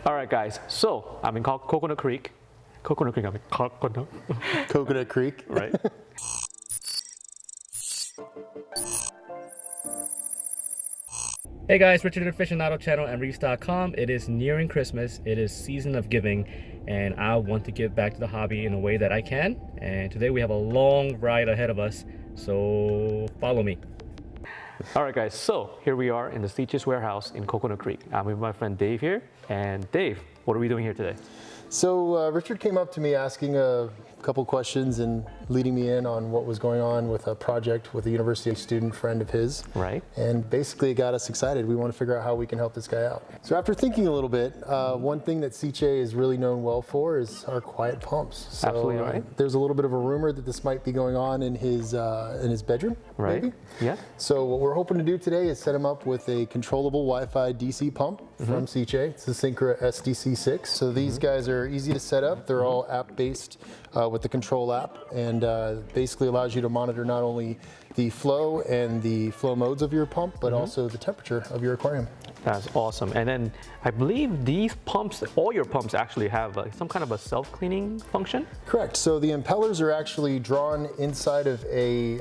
All right, guys. So I'm in Coconut Creek. Coconut Creek. I'm in Coconut. Coconut Creek. Right. Hey guys, Richard at Afishionado channel and reefs.com. It is nearing Christmas. It is season of giving, and I want to give back to the hobby in a way that I can. And today we have a long ride ahead of us, so follow me. All right, guys. So here we are in the Stitches warehouse in Coconut Creek. I'm with my friend Dave here. And Dave, what are we doing here today? So Richard came up to me asking a couple questions and leading me in on what was going on with a project with a university student friend of his. Right. And basically it got us excited. We want to figure out how we can help this guy out. So after thinking a little bit, one thing that Siche is really known well for is our quiet pumps. So, absolutely right. There's a little bit of a rumor that this might be going on in his bedroom. Right. Maybe? Yeah. So what we're hoping to do today is set him up with a controllable Wi-Fi DC pump from Siche. It's the Syncra SDC6. So these guys are easy to set up. They're all app-based with the control app, and basically allows you to monitor not only the flow and the flow modes of your pump, but also the temperature of your aquarium. That's awesome. And then I believe these pumps, all your pumps actually have some kind of a self-cleaning function? Correct. So the impellers are actually drawn inside of a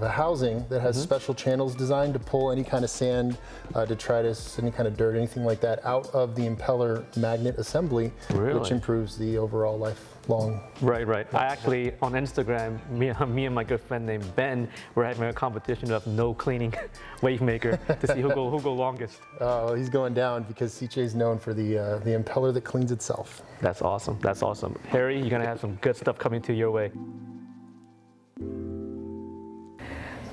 housing that has special channels designed to pull any kind of sand, detritus, any kind of dirt, anything like that out of the impeller magnet assembly, which improves the overall lifelong. Right. I actually, on Instagram, me and my good friend named Ben, we're having a competition of no cleaning wave maker to see who go longest. Oh, he's going down because Siche is known for the impeller that cleans itself. That's awesome. That's awesome. Harry, you're gonna have some good stuff coming to your way.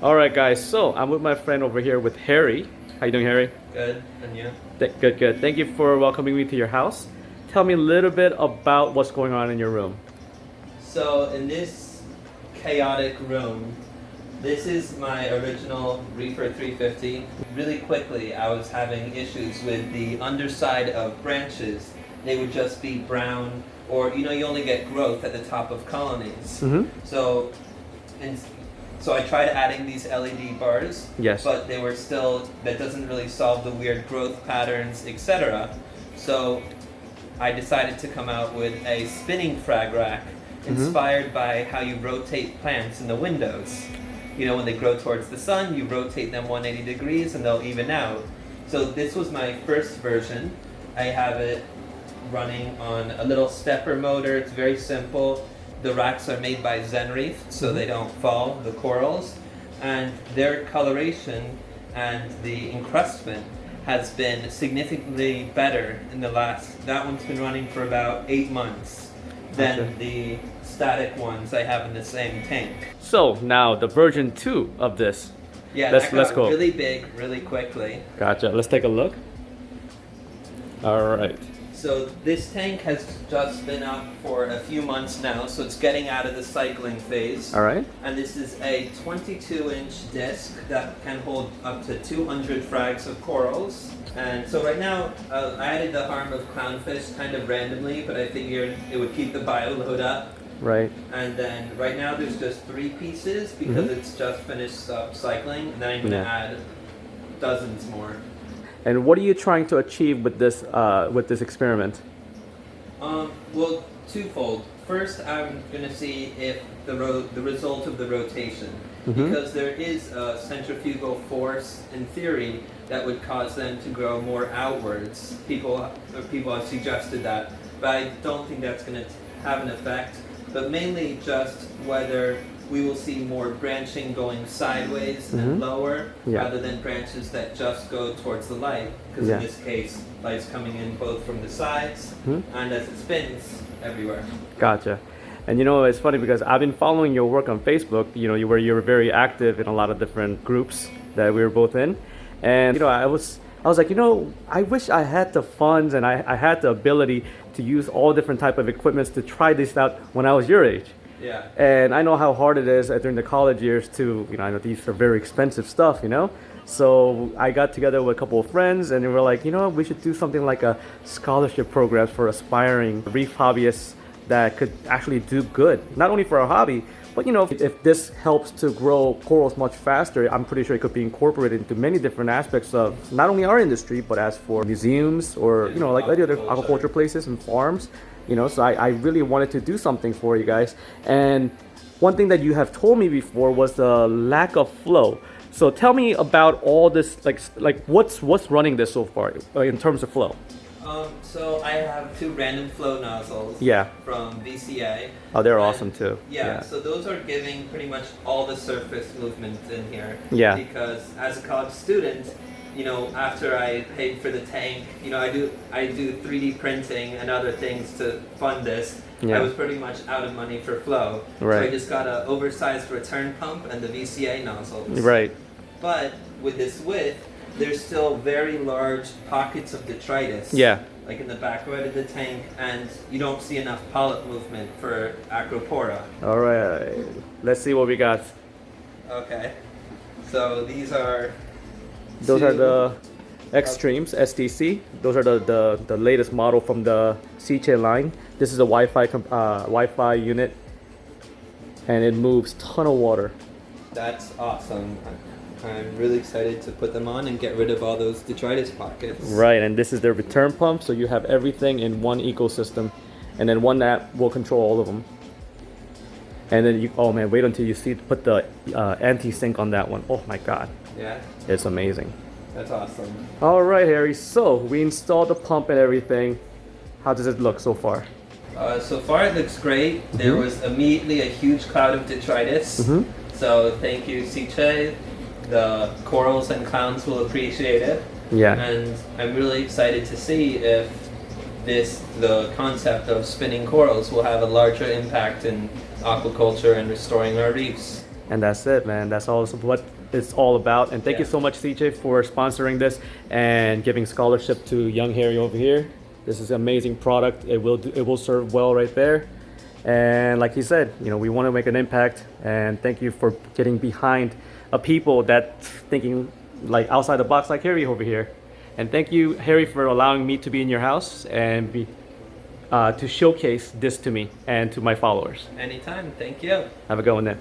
All right, guys. So I'm with my friend over here with Harry. How you doing, Harry? Good, and you? Good. Thank you for welcoming me to your house. Tell me a little bit about what's going on in your room. So in this chaotic room, this is my original Reefer 350. Really quickly, I was having issues with the underside of branches. They would just be brown, or you only get growth at the top of colonies. So I tried adding these LED bars, but they were still, that doesn't really solve the weird growth patterns, etc. So I decided to come out with a spinning frag rack inspired by how you rotate plants in the windows. When they grow towards the sun, you rotate them 180 degrees and they'll even out. So this was my first version. I have it running on a little stepper motor. It's very simple. The racks are made by Zen Reef, so they don't fall, the corals. And their coloration and the encrustment has been significantly better in the last, that one's been running for about 8 months than the static ones I have in the same tank. So now the version 2 of this. Yeah, let's go. Really big, really quickly. Gotcha. Let's take a look. All right. So this tank has just been up for a few months now, so it's getting out of the cycling phase. All right. And this is a 22-inch disc that can hold up to 200 frags of corals. And so right now, I added the harm of clownfish kind of randomly, but I figured it would keep the bio load up. Right. And then right now there's just 3 pieces because it's just finished up cycling, and then I'm going to add dozens more. And what are you trying to achieve with this experiment? Well, twofold. First, I'm going to see if the result of the rotation, because there is a centrifugal force in theory that would cause them to grow more outwards. People have suggested that, but I don't think that's going to have an effect. But mainly just whether we will see more branching going sideways and lower, rather than branches that just go towards the light, because in this case, light's coming in both from the sides and as it spins everywhere. Gotcha. And it's funny because I've been following your work on Facebook, where you're very active in a lot of different groups that we were both in. And I was like, I wish I had the funds and I had the ability to use all different type of equipments to try this out when I was your age. Yeah. And I know how hard it is during the college years to, I know these are very expensive stuff, So I got together with a couple of friends and we were like, we should do something like a scholarship program for aspiring reef hobbyists that could actually do good, not only for our hobby, But you know, if this helps to grow corals much faster, I'm pretty sure it could be incorporated into many different aspects of not only our industry, but as for museums or, you know, like other aquaculture places and farms, you know. So I really wanted to do something for you guys. And one thing that you have told me before was the lack of flow. So tell me about all this, like what's running this so far in terms of flow. So I have 2 random flow nozzles. Yeah. From VCA. Oh, they're awesome too. Yeah. So those are giving pretty much all the surface movement in here. Yeah. Because as a college student, you know, after I paid for the tank, you know, I do 3D printing and other things to fund this. Yeah. I was pretty much out of money for flow. Right. So I just got an oversized return pump and the VCA nozzles. Right. But with this width, there's still very large pockets of detritus. Yeah. Like in the back right of the tank, and you don't see enough polyp movement for acropora. All right. Let's see what we got. Okay. So these are. Those are the Extremes STC. Those are the latest model from the CJ line. This is a Wi-Fi unit, and it moves ton of water. That's awesome. I'm really excited to put them on and get rid of all those detritus pockets. Right, and this is their return pump, so you have everything in one ecosystem, and then one app will control all of them. And then oh man, wait until you see put the anti-sink on that one. Oh my god. Yeah. It's amazing. That's awesome. All right, Harry. So we installed the pump and everything. How does it look so far? So far it looks great. There was immediately a huge cloud of detritus. So thank you, CJ. The corals and clowns will appreciate it. Yeah. And I'm really excited to see if the concept of spinning corals will have a larger impact in aquaculture and restoring our reefs. And that's it, man. That's all what it's all about. And thank you so much, CJ, for sponsoring this and giving scholarship to young Harry over here. This is an amazing product. It will serve well right there. And like he said, you know, we want to make an impact. And thank you for getting behind a people that thinking like outside the box, like Harry over here. And thank you, Harry, for allowing me to be in your house and to showcase this to me and to my followers. Anytime. Thank you. Have a good one then.